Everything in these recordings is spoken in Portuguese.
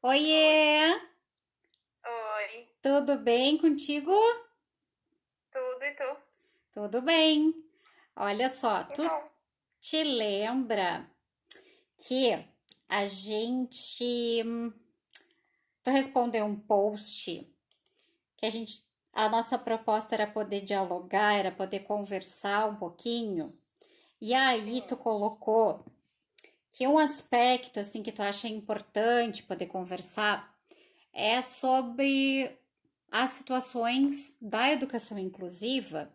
Oiê, Oi, tudo bem contigo? tudo e tu? Tudo bem. Olha só, Que tu bom. te lembra que a gente, tu respondeu um post que a nossa proposta era poder dialogar, era poder conversar um pouquinho. E aí tu Sim, colocou que um aspecto assim que tu acha importante poder conversar é sobre as situações da educação inclusiva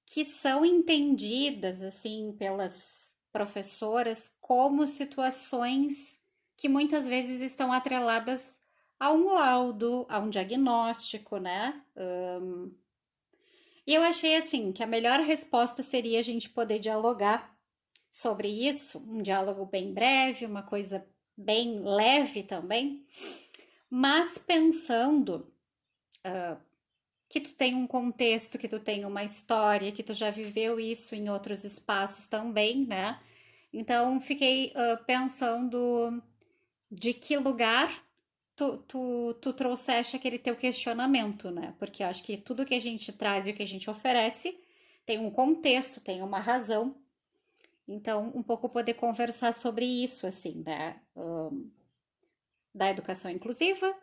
que são entendidas assim pelas professoras como situações que muitas vezes estão atreladas a um laudo, a um diagnóstico, né? E eu achei assim que a melhor resposta seria a gente poder dialogar sobre isso, um diálogo bem breve, uma coisa bem leve também, mas pensando que tu tem um contexto, que tu tem uma história, que tu já viveu isso em outros espaços também, né? Então fiquei pensando de que lugar tu trouxeste aquele teu questionamento, né? Porque eu acho que tudo que a gente traz e o que a gente oferece tem um contexto, tem uma razão. Então, um pouco poder conversar sobre isso, assim, né? Da educação inclusiva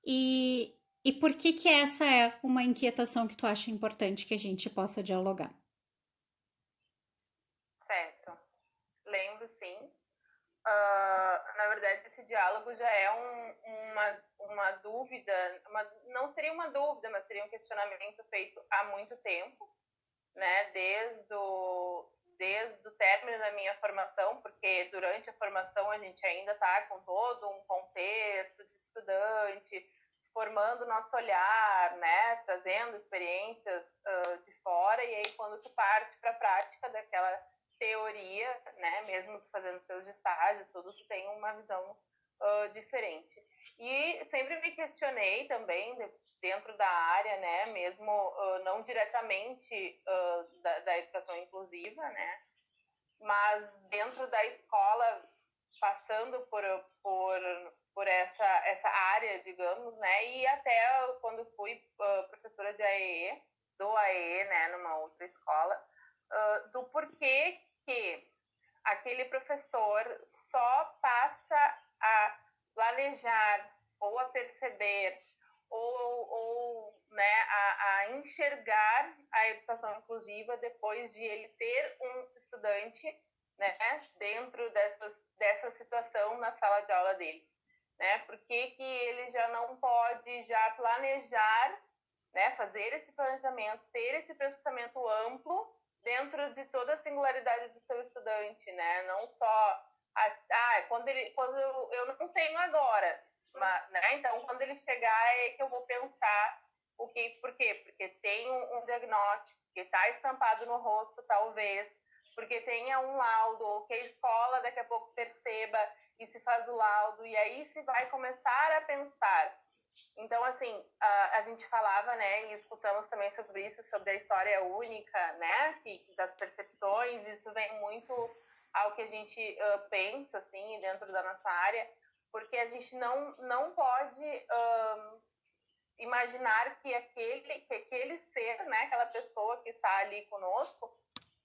e por que que essa é uma inquietação que tu acha importante que a gente possa dialogar? certo. Lembro, sim. Na verdade, esse diálogo já é uma dúvida, não seria uma dúvida, mas seria um questionamento feito há muito tempo, né? Desde o término da minha formação, porque durante a formação a gente ainda está com todo um contexto de estudante, formando nosso olhar, né? Trazendo experiências de fora, e aí quando tu parte para a prática daquela teoria, né? Mesmo tu fazendo seus estágios, tudo, tu tem uma visão diferente. E sempre me questionei também, dentro da área, né, mesmo não diretamente da educação inclusiva, né, mas dentro da escola, passando por essa área, digamos, né, e até quando fui professora de AEE, do AEE, né, numa outra escola, do porquê que aquele professor só passa a planejar ou a perceber ou a enxergar a educação inclusiva depois de ele ter um estudante, né, dentro dessa situação na sala de aula dele, né? Por que que ele já não pode já planejar, né, fazer esse planejamento, ter esse pensamento amplo dentro de toda a singularidade do seu estudante, né? Não só quando eu não tenho agora, mas, né? Então quando ele chegar é que eu vou pensar por quê? Porque tem um diagnóstico que está estampado no rosto, talvez, porque tenha um laudo, ou que a escola daqui a pouco perceba e se faz o laudo, e aí se vai começar a pensar. Então, assim, a gente falava, né, e escutamos também sobre isso, sobre a história única, né, das percepções, isso vem muito ao que a gente pensa, assim, dentro da nossa área, porque a gente não pode imaginar que aquele ser, né, aquela pessoa que está ali conosco,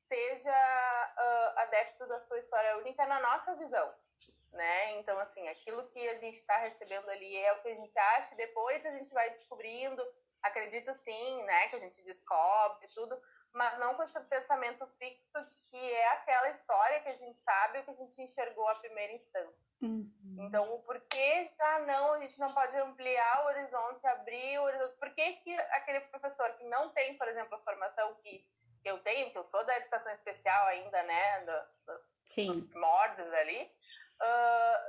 seja adepto da sua história única na nossa visão, né? Então, assim, aquilo que a gente está recebendo ali é o que a gente acha, e depois a gente vai descobrindo, acredito sim, né, que a gente descobre tudo, mas não com esse pensamento fixo de que é aquela história que a gente sabe, o que a gente enxergou à primeira instância. Uhum. Então, o porquê já não, a gente não pode ampliar o horizonte, abrir o horizonte? Por que que aquele professor que não tem, por exemplo, a formação que eu tenho, que eu sou da educação especial ainda, né, dos Sim. primórdios ali,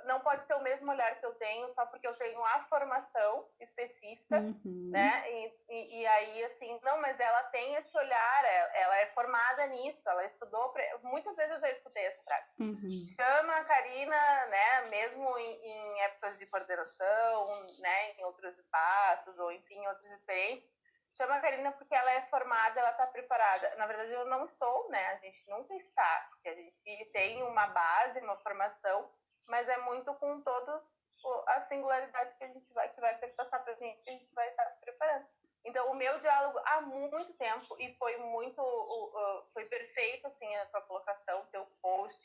não pode ter o mesmo olhar que eu tenho só porque eu tenho a formação específica, Uhum. né? E aí, assim, não, mas ela tem esse olhar, ela é formada nisso, ela estudou. Muitas vezes eu já escutei essa frase. Uhum. Chama a Karina, né, mesmo em épocas de coordenação, né, em outros espaços, ou enfim, em outras experiências, chama a Karina porque ela é formada, ela está preparada. Na verdade, eu não estou, né, a gente nunca está, porque a gente tem uma base, uma formação, mas é muito com todos a singularidade que vai passar pra gente, que a gente vai estar se preparando. Então, o meu diálogo há muito tempo, e foi foi perfeito, assim, a tua colocação, teu post,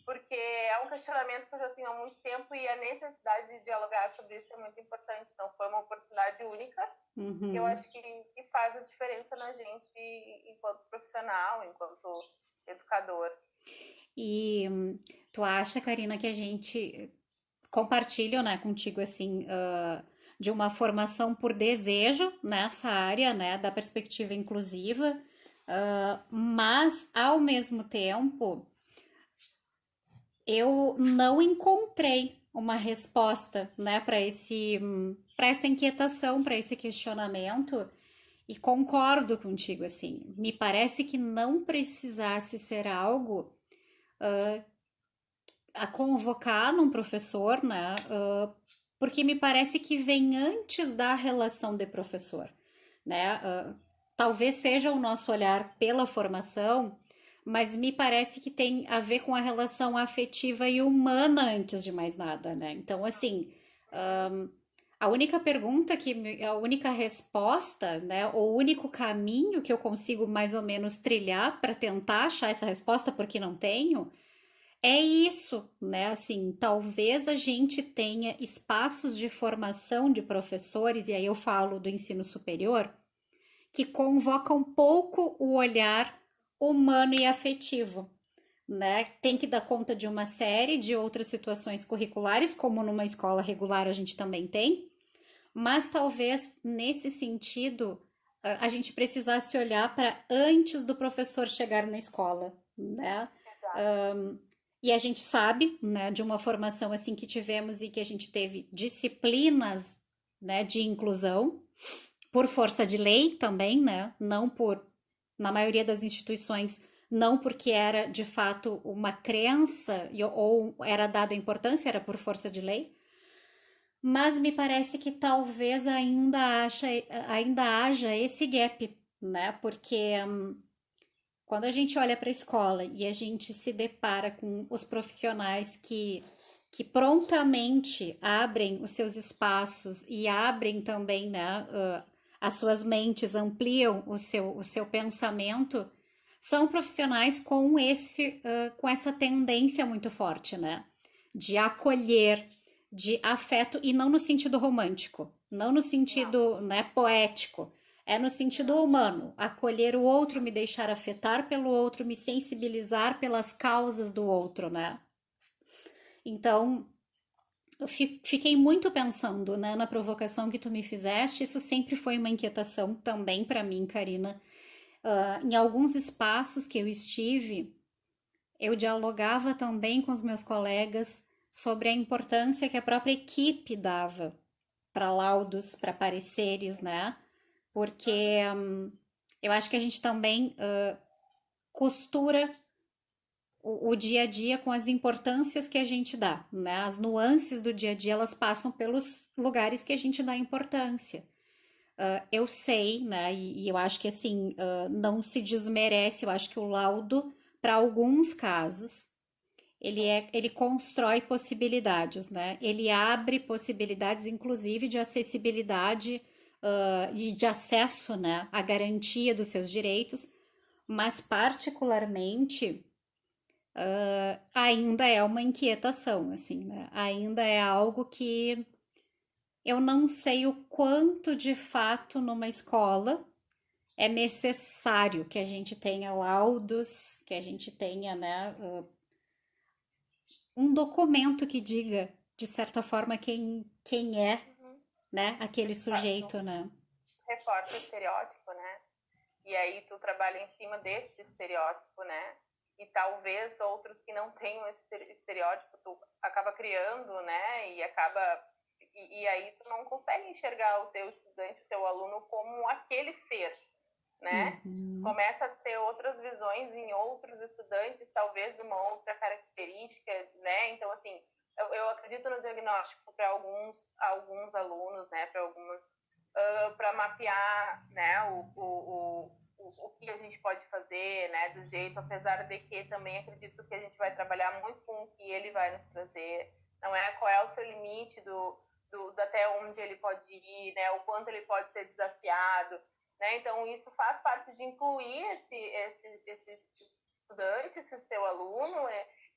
porque é um questionamento que eu já tenho há muito tempo e a necessidade de dialogar sobre isso é muito importante. Então, foi uma oportunidade única, que eu acho que faz a diferença na gente enquanto profissional, enquanto educador. E tu acha, Karina, que a gente compartilha, né, contigo, assim, de uma formação por desejo nessa área, né, da perspectiva inclusiva, mas, ao mesmo tempo, eu não encontrei uma resposta, né, para essa inquietação, para esse questionamento, e concordo contigo, assim, me parece que não precisasse ser algo a convocar num professor, né, porque me parece que vem antes da relação de professor, né, talvez seja o nosso olhar pela formação, mas me parece que tem a ver com a relação afetiva e humana antes de mais nada, né? Então, assim, a única pergunta a única resposta, né, ou o único caminho que eu consigo mais ou menos trilhar para tentar achar essa resposta, porque não tenho, é isso, né? Assim, talvez a gente tenha espaços de formação de professores, e aí eu falo do ensino superior, que convoca um pouco o olhar humano e afetivo, né? Tem que dar conta de uma série de outras situações curriculares, como numa escola regular a gente também tem, mas talvez nesse sentido a gente precisasse olhar para antes do professor chegar na escola, né? Exato. E a gente sabe, né, de uma formação assim que tivemos e que a gente teve disciplinas, né, de inclusão, por força de lei também, né? Não por, na maioria das instituições, não porque era de fato uma crença ou era dada importância, era por força de lei. Mas me parece que talvez ainda haja esse gap, né? Porque quando a gente olha para a escola e a gente se depara com os profissionais que prontamente abrem os seus espaços e abrem também, né, as suas mentes, ampliam o seu pensamento, são profissionais com com essa tendência muito forte, né, de acolher, de afeto, e não no sentido romântico, não no Não, sentido, né, poético, é no sentido não. humano, acolher o outro, me deixar afetar pelo outro, me sensibilizar pelas causas do outro, né? Então, eu fiquei muito pensando, né, na provocação que tu me fizeste. Isso sempre foi uma inquietação também para mim, Karina. Em alguns espaços que eu estive, eu dialogava também com os meus colegas sobre a importância que a própria equipe dava para laudos, para pareceres, né? Porque eu acho que a gente também costura o dia a dia com as importâncias que a gente dá, né? As nuances do dia a dia, elas passam pelos lugares que a gente dá importância. Eu sei, né? E eu acho que assim, não se desmerece, eu acho que o laudo, para alguns casos, ele constrói possibilidades, né? Ele abre possibilidades, inclusive, de acessibilidade e de acesso, né? À garantia dos seus direitos, mas particularmente ainda é uma inquietação, assim, né? Ainda é algo que eu não sei o quanto de fato numa escola é necessário que a gente tenha laudos, que a gente tenha, né, um documento que diga, de certa forma, quem é, Uhum. né, aquele Não sujeito, né? reforça o estereótipo, né? E aí tu trabalha em cima deste estereótipo, né? E talvez outros que não tenham esse estereótipo, tu acaba criando, né? E aí tu não consegue enxergar o teu estudante, o teu aluno como aquele ser, né? Uhum. Começa a ter outras visões em outros estudantes, talvez de uma outra característica, né? Então, assim, eu acredito no diagnóstico para alguns alunos, né? Para algumas, para mapear, né? O que a gente pode fazer, né? Do jeito, apesar de que também acredito que a gente vai trabalhar muito com o que ele vai nos trazer, não é qual é o seu limite até onde ele pode ir, né? O quanto ele pode ser desafiado, né? Então, isso faz parte de incluir esse estudante, esse seu aluno,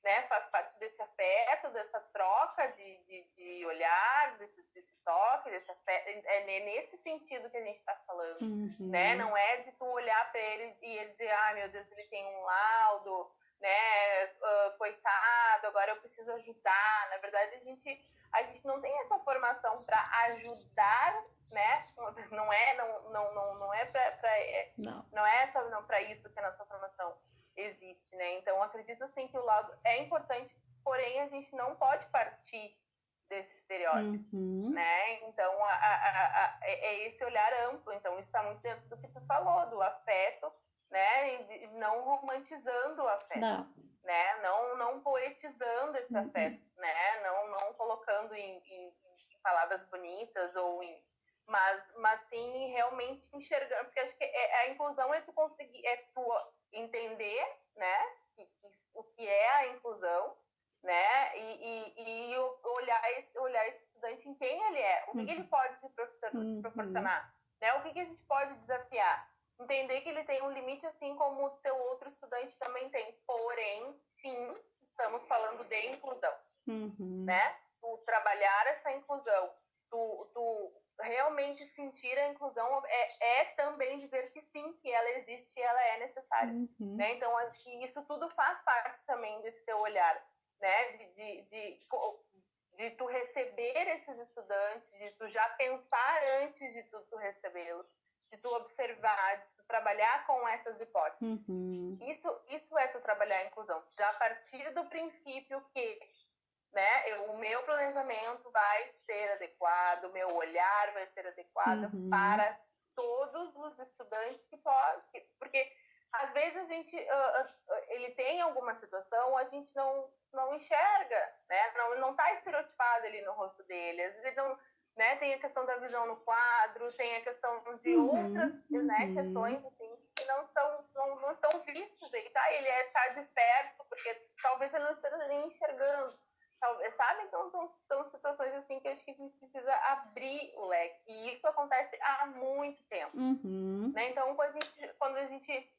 né? Faz parte desse afeto, dessa troca de olhar, desse toque, desse afeto. É nesse sentido que a gente está falando, né? Não é de tu olhar para ele e ele dizer, ah, meu Deus, ele tem um laudo, né? Coitado, agora eu preciso ajudar. Na verdade, a gente não tem essa formação para ajudar, né? Não é para isso que a nossa formação existe, né? Então, acredito sim que o laudo é importante, porém a gente não pode partir desse estereótipo, né? Então, é esse olhar amplo. Então, isso está muito dentro do que tu falou, do afeto, né? E não romantizando o afeto, né? Não poetizando esse afeto, né? Não colocando em palavras bonitas ou mas sim realmente enxergando, porque acho que a inclusão é tu conseguir, tu entender, né? O que é a inclusão, né? E olhar esse estudante em quem ele é, o que ele pode se proporcionar, né? O que a gente pode desafiar. Entender que ele tem um limite, assim como o teu outro estudante também tem. Porém, sim, estamos falando de inclusão, né? Tu trabalhar essa inclusão, tu realmente sentir a inclusão é também dizer que sim, que ela existe e ela é necessária, né? Então, acho que isso tudo faz parte também desse teu olhar, né? De tu receber esses estudantes, de tu já pensar antes de tu recebê-los, de tu observar, de tu trabalhar com essas hipóteses. Isso é tu trabalhar a inclusão. Já a partir do princípio que, né, o meu planejamento vai ser adequado, o meu olhar vai ser adequado para todos os estudantes que podem. Porque, às vezes, a gente ele tem alguma situação, a gente não enxerga, né? Não está estereotipado ali no rosto dele. Às vezes, ele não... Né, tem a questão da visão no quadro, tem a questão de outras, né, questões assim, que não estão vistas aí, tá? Ele está disperso, porque talvez ele não esteja nem enxergando, sabe? Então são situações assim que eu acho que a gente precisa abrir o leque, e isso acontece há muito tempo, né? Então, quando a gente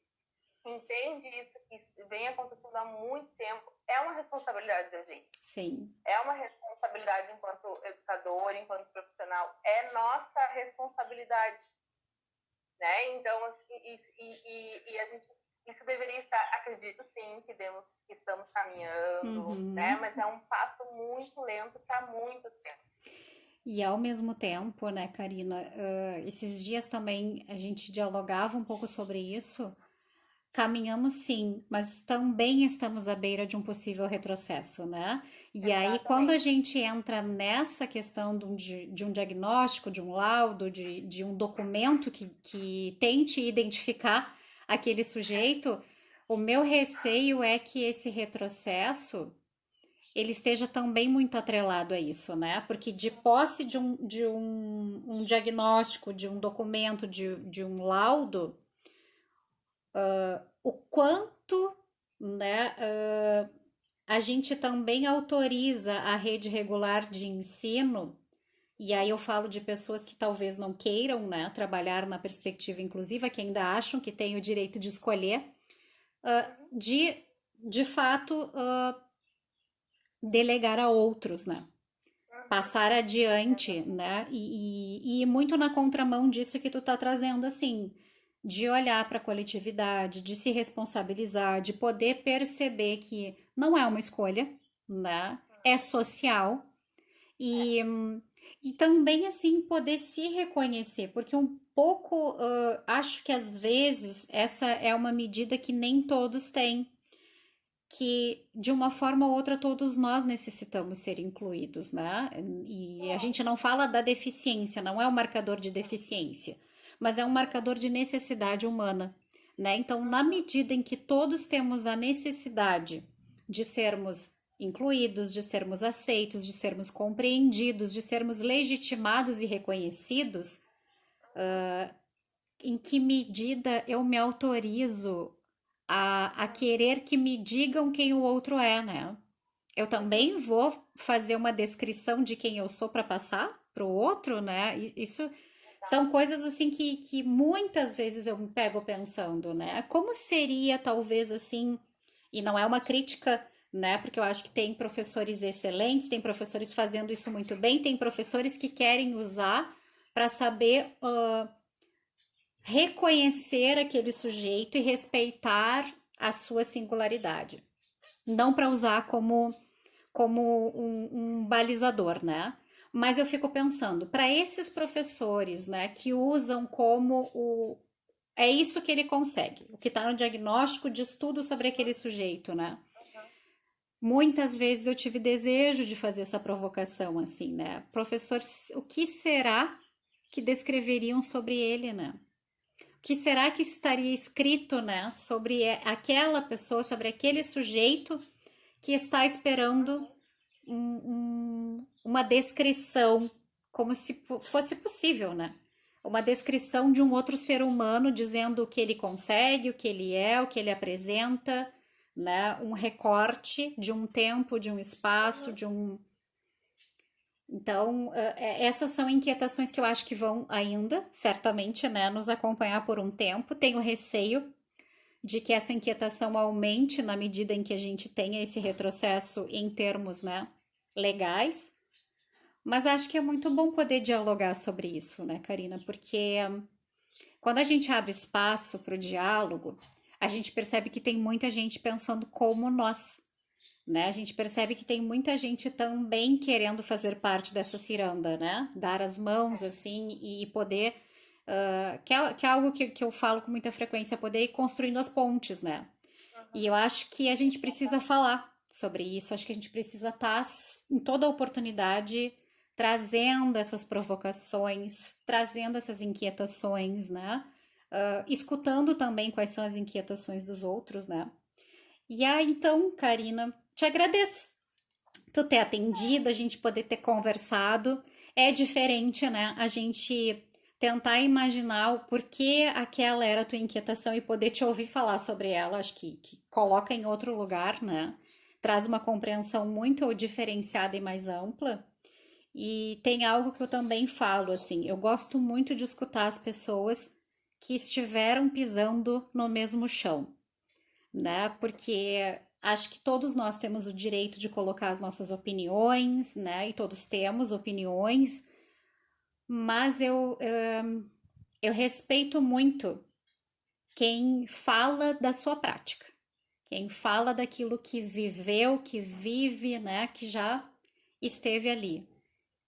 entende isso, que vem acontecendo há muito tempo, é uma responsabilidade da gente. Sim. É uma responsabilidade enquanto educador, enquanto profissional. É nossa responsabilidade, né? Então, a gente, isso deveria estar, acredito sim, que estamos caminhando, né? Mas é um passo muito lento para muito tempo. E ao mesmo tempo, né, Karina, esses dias também a gente dialogava um pouco sobre isso. Caminhamos sim, mas também estamos à beira de um possível retrocesso, né? E Exatamente. aí, quando a gente entra nessa questão de um diagnóstico, de um laudo, de um documento que tente identificar aquele sujeito, o meu receio é que esse retrocesso ele esteja também muito atrelado a isso, né? Porque de posse de um diagnóstico, de um documento, de um laudo, o quanto, né, a gente também autoriza a rede regular de ensino, e aí eu falo de pessoas que talvez não queiram, né, trabalhar na perspectiva inclusiva, que ainda acham que têm o direito de escolher, de fato, delegar a outros, né? Passar adiante, né? E muito na contramão disso que tu tá trazendo, assim, de olhar para a coletividade, de se responsabilizar, de poder perceber que não é uma escolha, né? É social e também assim poder se reconhecer, porque um pouco acho que às vezes essa é uma medida que nem todos têm, que de uma forma ou outra todos nós necessitamos ser incluídos, né? E a gente não fala da deficiência, não é um marcador de deficiência, mas é um marcador de necessidade humana, né? Então, na medida em que todos temos a necessidade de sermos incluídos, de sermos aceitos, de sermos compreendidos, de sermos legitimados e reconhecidos, em que medida eu me autorizo a querer que me digam quem o outro é, né? eu também vou fazer uma descrição de quem eu sou para passar para o outro, né? Isso são coisas assim que muitas vezes eu me pego pensando, né? Como seria talvez assim, e não é uma crítica, né? Porque eu acho que tem professores excelentes, tem professores fazendo isso muito bem, tem professores que querem usar para saber reconhecer aquele sujeito e respeitar a sua singularidade. Não para usar como um balizador, né? Mas eu fico pensando, para esses professores, né, que usam como o. É isso que ele consegue. O que está no diagnóstico diz tudo sobre aquele sujeito, né? Uhum. Muitas vezes eu tive desejo de fazer essa provocação, assim, né? Professor, o que será que descreveriam sobre ele, né? O que será que estaria escrito, né, sobre aquela pessoa, sobre aquele sujeito que está esperando uma descrição, como se fosse possível, né? Uma descrição de um outro ser humano dizendo o que ele consegue, o que ele é, o que ele apresenta, né? Um recorte de um tempo, de um espaço, Uhum. de um. Então, essas são inquietações que eu acho que vão ainda, certamente, né, nos acompanhar por um tempo. Tenho receio de que essa inquietação aumente na medida em que a gente tenha esse retrocesso em termos, né, legais. Mas acho que é muito bom poder dialogar sobre isso, né, Karina? Porque quando a gente abre espaço para o diálogo, a gente percebe que tem muita gente pensando como nós, né? A gente percebe que tem muita gente também querendo fazer parte dessa ciranda, né? Dar as mãos assim e poder. Que é algo que eu falo com muita frequência, poder ir construindo as pontes, né? E Uhum. eu acho que a gente precisa falar sobre isso, acho que a gente precisa estar em toda oportunidade trazendo essas provocações, trazendo essas inquietações, né? Escutando também quais são as inquietações dos outros, né? E aí, então, Karina, te agradeço tu ter atendido, a gente poder ter conversado. É diferente, né? A gente tentar imaginar o porquê aquela era a tua inquietação e poder te ouvir falar sobre ela. Acho que coloca em outro lugar, né? Traz uma compreensão muito diferenciada e mais ampla. E tem algo que eu também falo, assim, eu gosto muito de escutar as pessoas que estiveram pisando no mesmo chão, né? Porque acho que todos nós temos o direito de colocar as nossas opiniões, né? E todos temos opiniões, mas eu respeito muito quem fala da sua prática, quem fala daquilo que viveu, que vive, né? Que já esteve ali.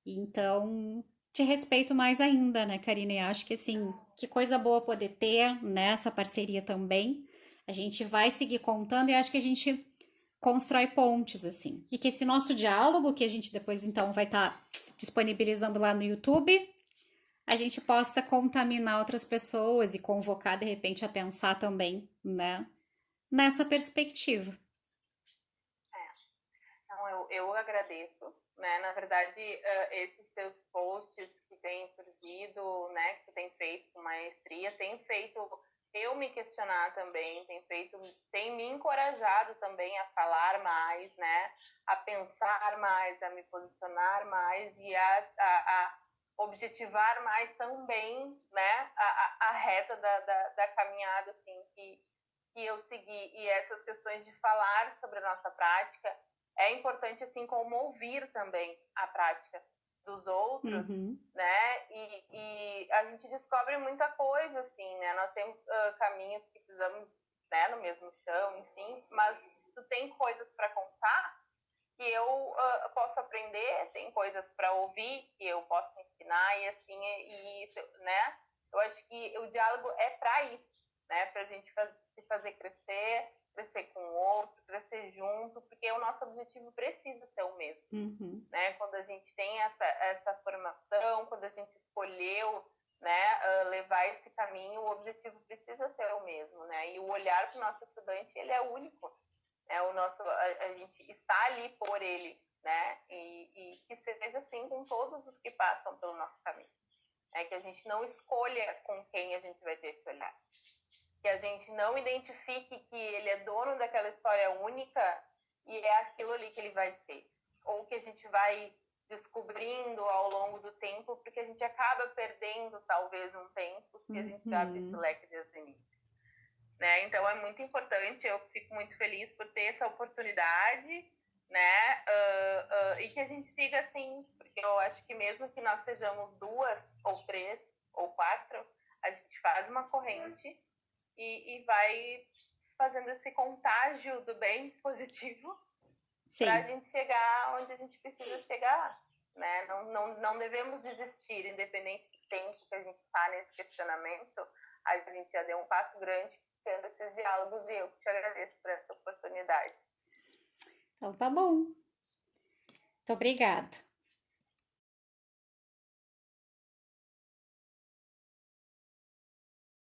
Então, te respeito mais ainda, né, Karina? E acho que assim, que coisa boa poder ter nessa parceria também. A gente vai seguir contando e acho que a gente constrói pontes, assim. E que esse nosso diálogo, que a gente depois então vai estar disponibilizando lá no YouTube, a gente possa contaminar outras pessoas e convocar de repente a pensar também, né, nessa perspectiva. Então, eu agradeço, né? Na verdade, esses teus posts que têm surgido, né, que tu tem feito com maestria, tem feito eu me questionar também, tem me encorajado também a falar mais, né? A pensar mais, a me posicionar mais e a objetivar mais também, né? A reta da caminhada, assim, que eu segui. E essas questões de falar sobre a nossa prática é importante, assim como ouvir também a prática dos outros, Uhum. né? E a gente descobre muita coisa, assim, né? Nós temos caminhos que precisamos, né, no mesmo chão, enfim, mas tu tem coisas para contar que eu posso aprender, tem coisas para ouvir que eu posso ensinar e assim, né? Eu acho que o diálogo é para isso, né? Para a gente se fazer crescer com o outro, crescer junto, porque o nosso objetivo precisa ser o mesmo, Uhum. né? Quando a gente tem essa formação, quando a gente escolheu, né, levar esse caminho, o objetivo precisa ser o mesmo, né? E o olhar para o nosso estudante, ele é único, né? A gente está ali por ele, né? E que seja assim com todos os que passam pelo nosso caminho, né? Que a gente não escolha com quem a gente vai ter esse olhar, que a gente não identifique que ele é dono daquela história única e é aquilo ali que ele vai ser. Ou que a gente vai descobrindo ao longo do tempo, porque a gente acaba perdendo, talvez, um tempo se a gente abre esse leque desde o início. Né? Então, é muito importante, eu fico muito feliz por ter essa oportunidade, né? E que a gente siga assim, porque eu acho que mesmo que nós sejamos 2 ou 3 ou 4, a gente faz uma corrente e vai fazendo esse contágio do bem positivo para a gente chegar onde a gente precisa chegar, né? Não devemos desistir, independente do tempo que a gente está nesse questionamento, a gente já deu um passo grande tendo esses diálogos e eu te agradeço por essa oportunidade. Então tá bom. Muito obrigada.